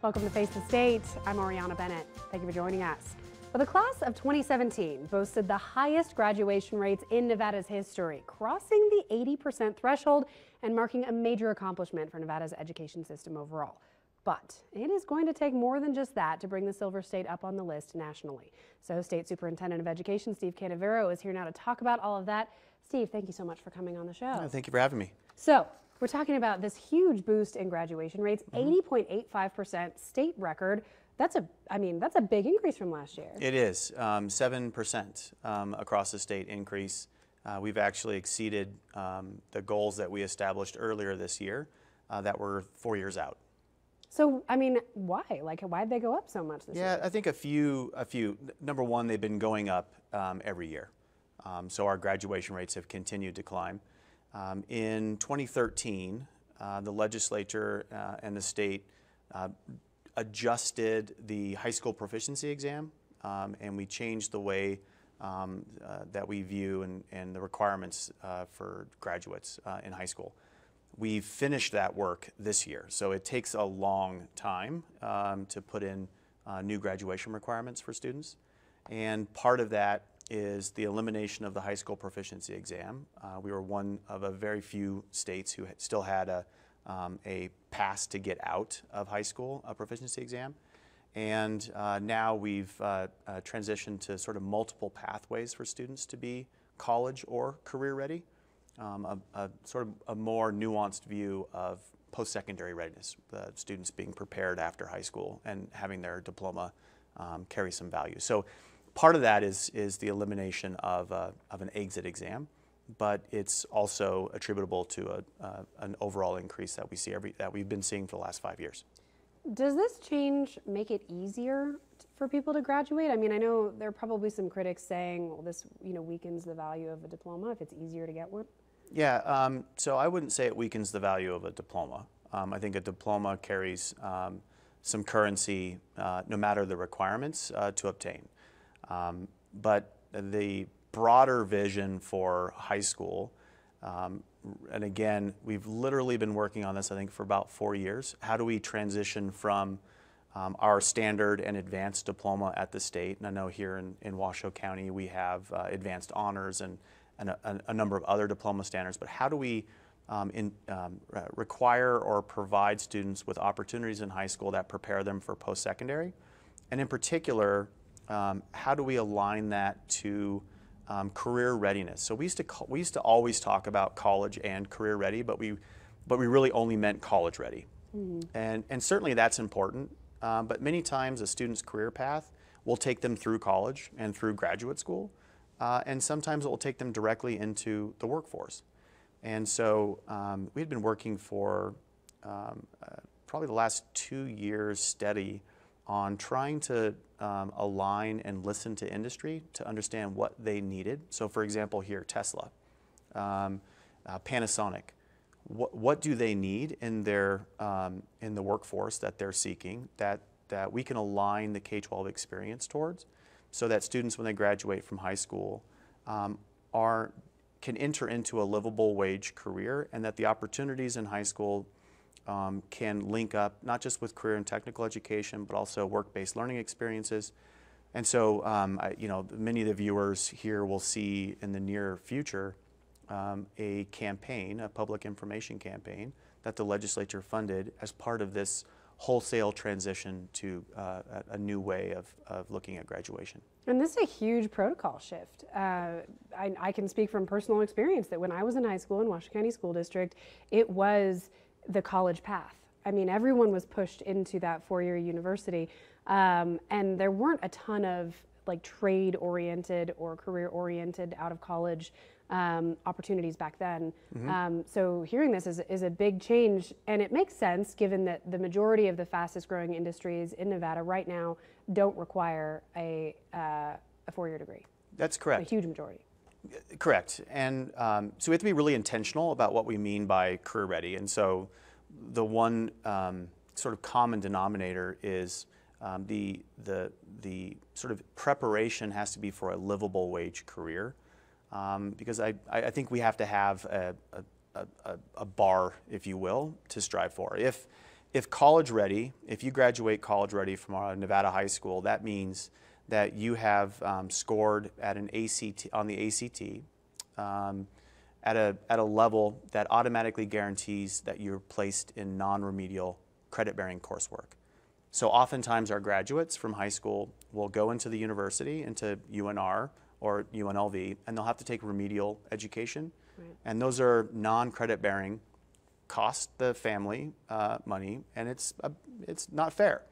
Welcome to Face the State. I'm Ariana Bennett. Thank you for joining us. Well, the class of 2017 boasted the highest graduation rates in Nevada's history, crossing the 80% threshold and marking a major accomplishment for Nevada's education system overall. But it is going to take more than just that to bring the Silver State up on the list nationally. So State Superintendent of Education Steve Canavero is here now to talk about all of that. Steve, thank you so much for coming on the show. Yeah, thank you for having me. So we're talking about this huge boost in graduation rates, 80.85% state record. That's a big increase from last year. It is 7% across the state increase. We've actually exceeded the goals that we established earlier this year that were 4 years out. So, why? Why'd they go up so much this year? Yeah, I think a few. Number one, they've been going up every year. So our graduation rates have continued to climb. In 2013, the legislature and the state adjusted the high school proficiency exam, and we changed the way that we view and the requirements for graduates in high school. We finished that work this year, so it takes a long time to put in new graduation requirements for students, and part of that is the elimination of the high school proficiency exam. We were one of a very few states who still had a pass to get out of high school proficiency exam. And now we've transitioned to sort of multiple pathways for students to be college or career ready, sort of a more nuanced view of post-secondary readiness, students being prepared after high school and having their diploma carry some value. So part of that is the elimination of an exit exam, but it's also attributable to an overall increase that we see that we've been seeing for the last 5 years. Does this change make it easier for people to graduate? I know there are probably some critics saying, well, this weakens the value of a diploma if it's easier to get one. Yeah, so I wouldn't say it weakens the value of a diploma. I think a diploma carries some currency no matter the requirements to obtain. But the broader vision for high school, and again, we've literally been working on this, I think, for about 4 years. How do we transition from our standard and advanced diploma at the state? And I know here in Washoe County we have advanced honors and a number of other diploma standards, but how do we require or provide students with opportunities in high school that prepare them for post-secondary? And in particular, how do we align that to career readiness? So we used to always talk about college and career ready, but we really only meant college ready. And certainly that's important, but many times a student's career path will take them through college and through graduate school, and sometimes it will take them directly into the workforce. And so we had been working for probably the last 2 years steady on trying to align and listen to industry to understand what they needed. So for example here, Tesla, Panasonic, what do they need in their in the workforce that they're seeking that we can align the K-12 experience towards, so that students when they graduate from high school can enter into a livable wage career, and that the opportunities in high school can link up not just with career and technical education, but also work-based learning experiences. And so, many of the viewers here will see in the near future a campaign, a public information campaign that the legislature funded as part of this wholesale transition to a new way of looking at graduation. And this is a huge protocol shift. I can speak from personal experience that when I was in high school in Washoe County School District, it was the college path. Everyone was pushed into that 4-year university, and there weren't a ton of trade-oriented or career-oriented out-of-college opportunities back then. So hearing this is a big change, and it makes sense given that the majority of the fastest-growing industries in Nevada right now don't require a 4-year degree. That's correct. A huge majority. Correct. And so we have to be really intentional about what we mean by career ready. And so the one sort of common denominator is the sort of preparation has to be for a livable wage career, because I think we have to have a bar, if you will, to strive for. If college ready, if you graduate college ready from a Nevada high school, that means that you have scored at an ACT, on the ACT at a level that automatically guarantees that you're placed in non-remedial credit-bearing coursework. So oftentimes our graduates from high school will go into the university, into UNR or UNLV, and they'll have to take remedial education. Right. And those are non-credit bearing, cost the family money, and it's not fair.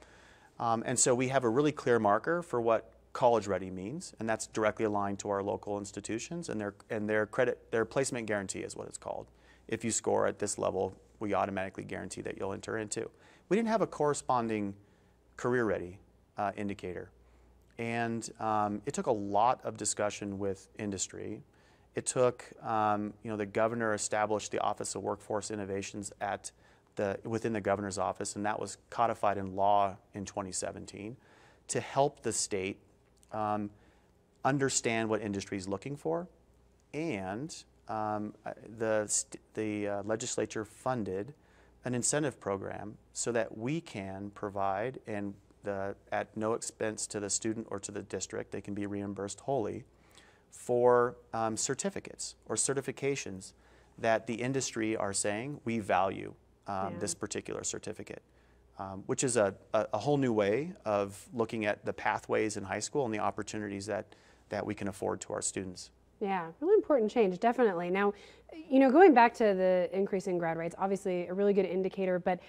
And so we have a really clear marker for what college ready means, and that's directly aligned to our local institutions, and their placement guarantee is what it's called. If you score at this level, we automatically guarantee that you'll enter into. We didn't have a corresponding career ready indicator. And it took a lot of discussion with industry. It took, the governor established the Office of Workforce Innovations within the governor's office, and that was codified in law in 2017 to help the state understand what industry is looking for. And the legislature funded an incentive program so that we can provide, and at no expense to the student or to the district, they can be reimbursed wholly for certificates or certifications that the industry are saying we value this particular certificate, which is a whole new way of looking at the pathways in high school and the opportunities that we can afford to our students. Yeah, really important change, definitely. Now, going back to the increase in grad rates, obviously a really good indicator, but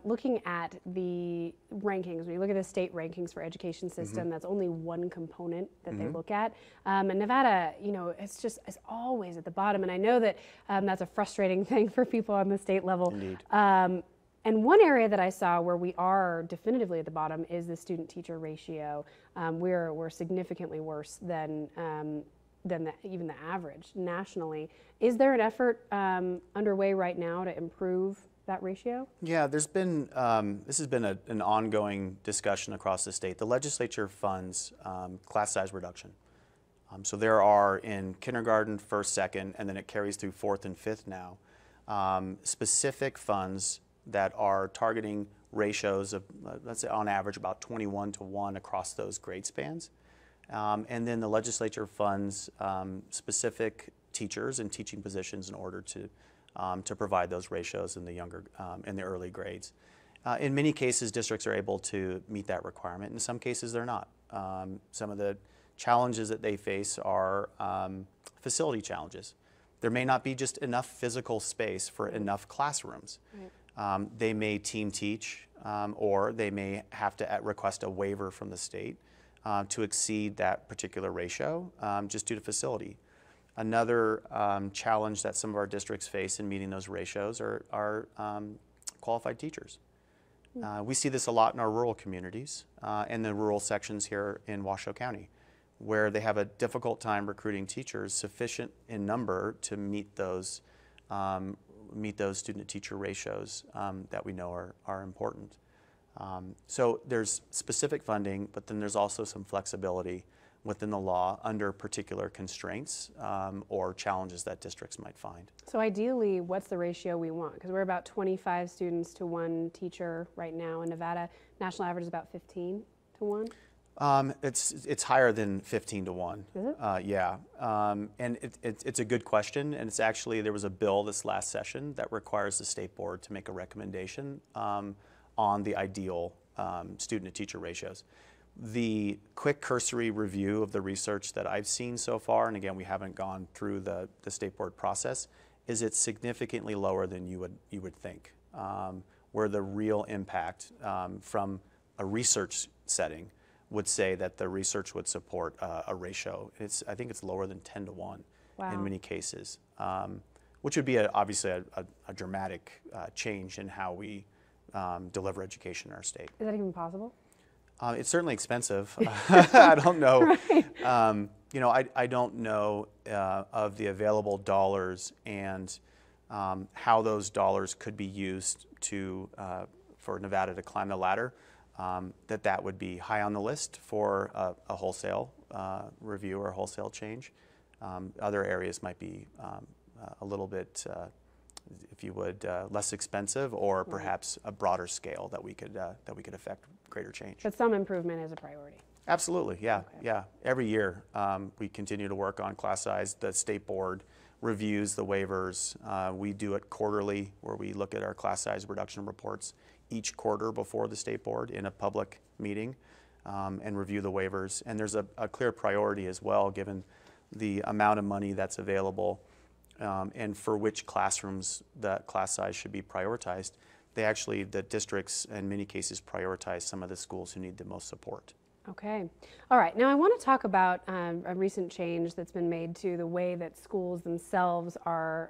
looking at the rankings, when you look at the state rankings for education system, that's only one component that they look at. And Nevada, it's always at the bottom. And I know that that's a frustrating thing for people on the state level. Indeed. And one area that I saw where we are definitively at the bottom is the student-teacher ratio. We're significantly worse than even the average nationally. Is there an effort underway right now to improve that ratio? Yeah, there's been, this has been an ongoing discussion across the state. The legislature funds class size reduction. So there are in kindergarten, first, second, and then it carries through fourth and fifth now, specific funds that are targeting ratios of, let's say on average, about 21-to-1 across those grade spans. And then the legislature funds specific teachers and teaching positions in order to provide those ratios in the early grades. In many cases, districts are able to meet that requirement. In some cases, they're not. Some of the challenges that they face are facility challenges. There may not be just enough physical space for enough classrooms. Right. They may team teach, or they may have to request a waiver from the state to exceed that particular ratio just due to facility. Another challenge that some of our districts face in meeting those ratios are qualified teachers. We see this a lot in our rural communities and the rural sections here in Washoe County, where they have a difficult time recruiting teachers sufficient in number to meet those student-to-teacher ratios that we know are important. So there's specific funding, but then there's also some flexibility within the law under particular constraints or challenges that districts might find. So ideally, what's the ratio we want? Because we're about 25 students to one teacher right now in Nevada. National average is about 15-to-1. It's higher than 15-to-1. Is it? Yeah, and it's a good question, and it's actually, there was a bill this last session that requires the state board to make a recommendation on the ideal student-to-teacher ratios. The quick cursory review of the research that I've seen so far, and again, we haven't gone through the state board process, is it's significantly lower than you would think, where the real impact from a research setting would say that the research would support a ratio. I think it's lower than 10-to-1 in many cases, which would be obviously a dramatic change in how we deliver education in our state. Is that even possible? It's certainly expensive. I don't know. Right. I don't know of the available dollars and how those dollars could be used for Nevada to climb the ladder. That would be high on the list for a wholesale review or a wholesale change. Other areas might be a little bit if you would, less expensive, or perhaps a broader scale that we could affect greater change. But some improvement is a priority. Absolutely, yeah, Okay. yeah. Every year we continue to work on class size. The state board reviews the waivers. We do it quarterly, where we look at our class size reduction reports each quarter before the state board in a public meeting and review the waivers. And there's a clear priority as well, given the amount of money that's available and for which classrooms that class size should be prioritized. The districts in many cases prioritize some of the schools who need the most support. Okay. All right. Now I want to talk about a recent change that's been made to the way that schools themselves are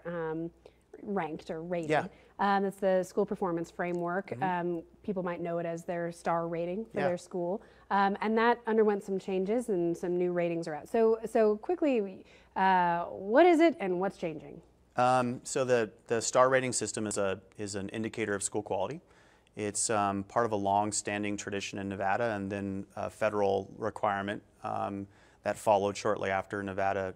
ranked or rated. Yeah. It's the school performance framework. People might know it as their star rating for their school. And that underwent some changes and some new ratings are out. So quickly, what is it and what's changing? So the star rating system is an indicator of school quality. It's part of a long-standing tradition in Nevada, and then a federal requirement that followed shortly after Nevada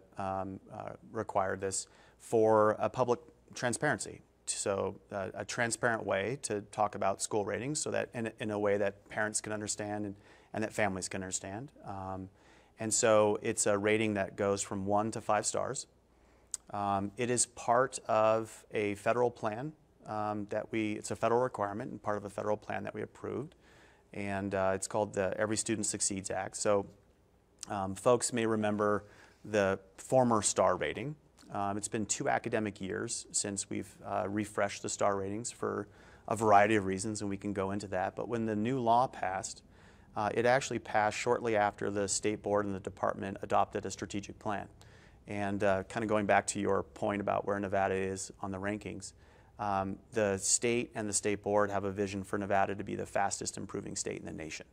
required this for a public transparency. So a transparent way to talk about school ratings, so that in a way that parents can understand and that families can understand. And so it's a rating that goes from 1 to 5 stars. It is part of a federal plan. It's a federal requirement and part of a federal plan that we approved, and it's called the Every Student Succeeds Act. So folks may remember the former star rating. It's been 2 academic years since we've refreshed the star ratings for a variety of reasons, and we can go into that. But when the new law passed, it actually passed shortly after the state board and the department adopted a strategic plan. And kind of going back to your point about where Nevada is on the rankings, the state and the state board have a vision for Nevada to be the fastest improving state in the nation.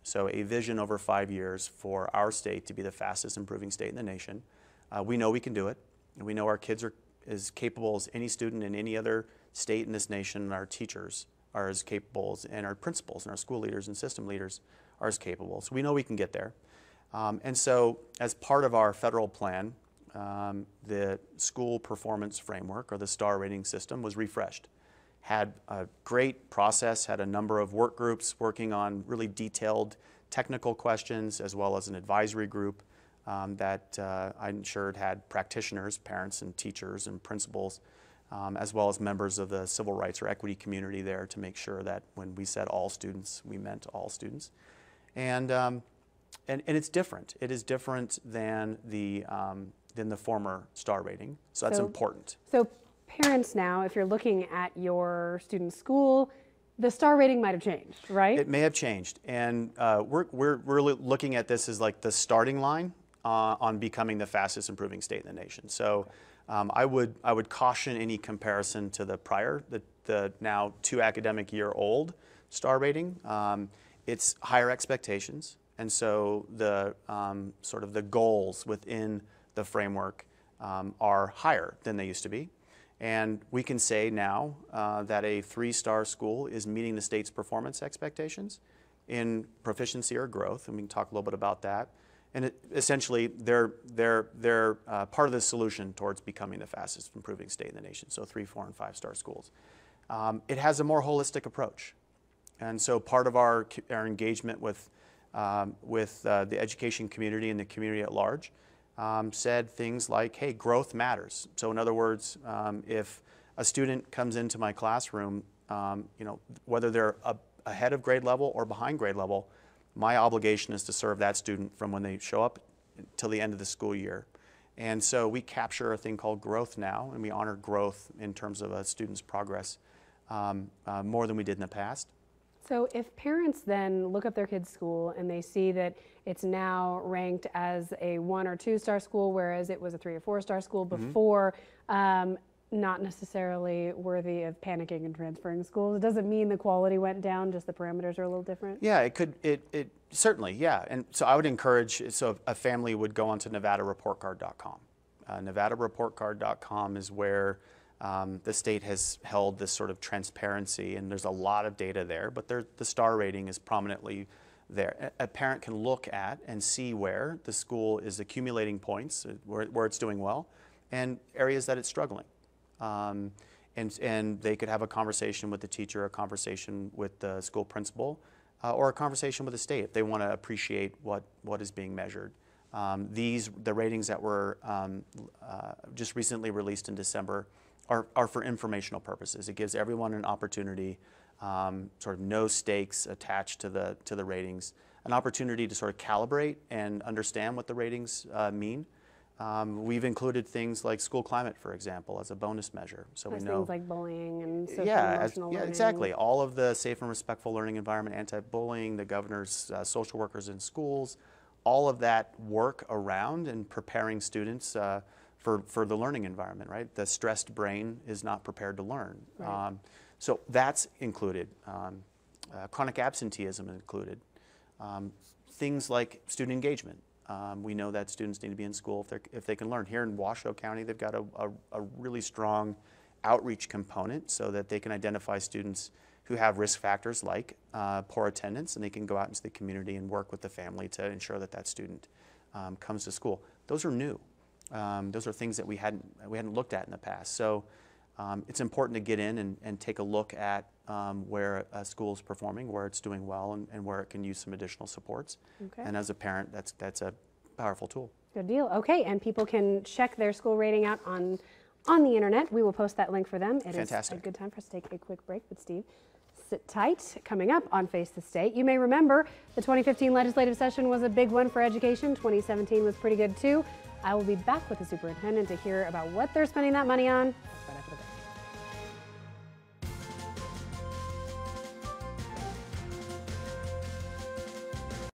So a vision over 5 years for our state to be the fastest improving state in the nation. We know we can do it. And we know our kids are as capable as any student in any other state in this nation, and our teachers are as capable as, and our principals and our school leaders and system leaders are as capable. So we know we can get there. And so as part of our federal plan, the school performance framework, or the star rating system, was refreshed. Had a great process, had a number of work groups working on really detailed technical questions, as well as an advisory group that I ensured had practitioners, parents and teachers and principals, as well as members of the civil rights or equity community there to make sure that when we said all students, we meant all students. And it's different. It is different than the former star rating, so that's important. So parents now, if you're looking at your student's school, the star rating might have changed, right? It may have changed, and we're really looking at this as like the starting line on becoming the fastest improving state in the nation. So I would caution any comparison to the prior, the now 2 academic year old star rating. It's higher expectations, and so the sort of the goals within the framework are higher than they used to be. And we can say now that a 3-star school is meeting the state's performance expectations in proficiency or growth, and we can talk a little bit about that. And essentially, they're part of the solution towards becoming the fastest improving state in the nation, so 3, 4, and 5-star schools. It has a more holistic approach. And so part of our engagement with the education community and the community at large said things like, hey, growth matters. So in other words, if a student comes into my classroom, whether they're ahead of grade level or behind grade level, my obligation is to serve that student from when they show up till the end of the school year. And so we capture a thing called growth now, and we honor growth in terms of a student's progress more than we did in the past. So if parents then look up their kid's school and they see that it's now ranked as a 1 or 2-star school, whereas it was a 3 or 4-star school before, not necessarily worthy of panicking and transferring schools. It doesn't mean the quality went down, just the parameters are a little different. Yeah, it could, it certainly, yeah. And so I would encourage, so a family would go onto NevadaReportCard.com. NevadaReportCard.com is where the state has held this sort of transparency, and there's a lot of data there, but the star rating is prominently there. A parent can look at and see where the school is accumulating points, where it's doing well, and areas that it's struggling. And they could have a conversation with the teacher, a conversation with the school principal, or a conversation with the state if they want to appreciate what is being measured. The ratings that were just recently released in December are for informational purposes. It gives everyone an opportunity, sort of no stakes attached to the ratings, an opportunity to sort of calibrate and understand what the ratings mean. We've included things like school climate, for example, as a bonus measure. So we know things like bullying and social emotional yeah, learning. exactly. All of the safe and respectful learning environment, anti-bullying, the governor's social workers in schools, all of that work around and preparing students for the learning environment, right? The stressed brain is not prepared to learn. Right. So that's included. Chronic absenteeism is included. Things like student engagement. We know that students need to be in school if they can learn. Here in Washoe County, they've got a really strong outreach component so that they can identify students who have risk factors like poor attendance, and they can go out into the community and work with the family to ensure that student comes to school. Those are new. Those are things that we hadn't looked at in the past. So it's important to get in and take a look at where a school is performing, where it's doing well, and where it can use some additional supports. Okay. And as a parent, that's a powerful tool. Good deal. Okay, and people can check their school rating out on the internet. We will post that link for them. It Fantastic. is a good time for us to take a quick break with Steve. Sit tight. Coming up on Face the State, you may remember the 2015 legislative session was a big one for education. 2017 was pretty good too. I will be back with the superintendent to hear about what they're spending that money on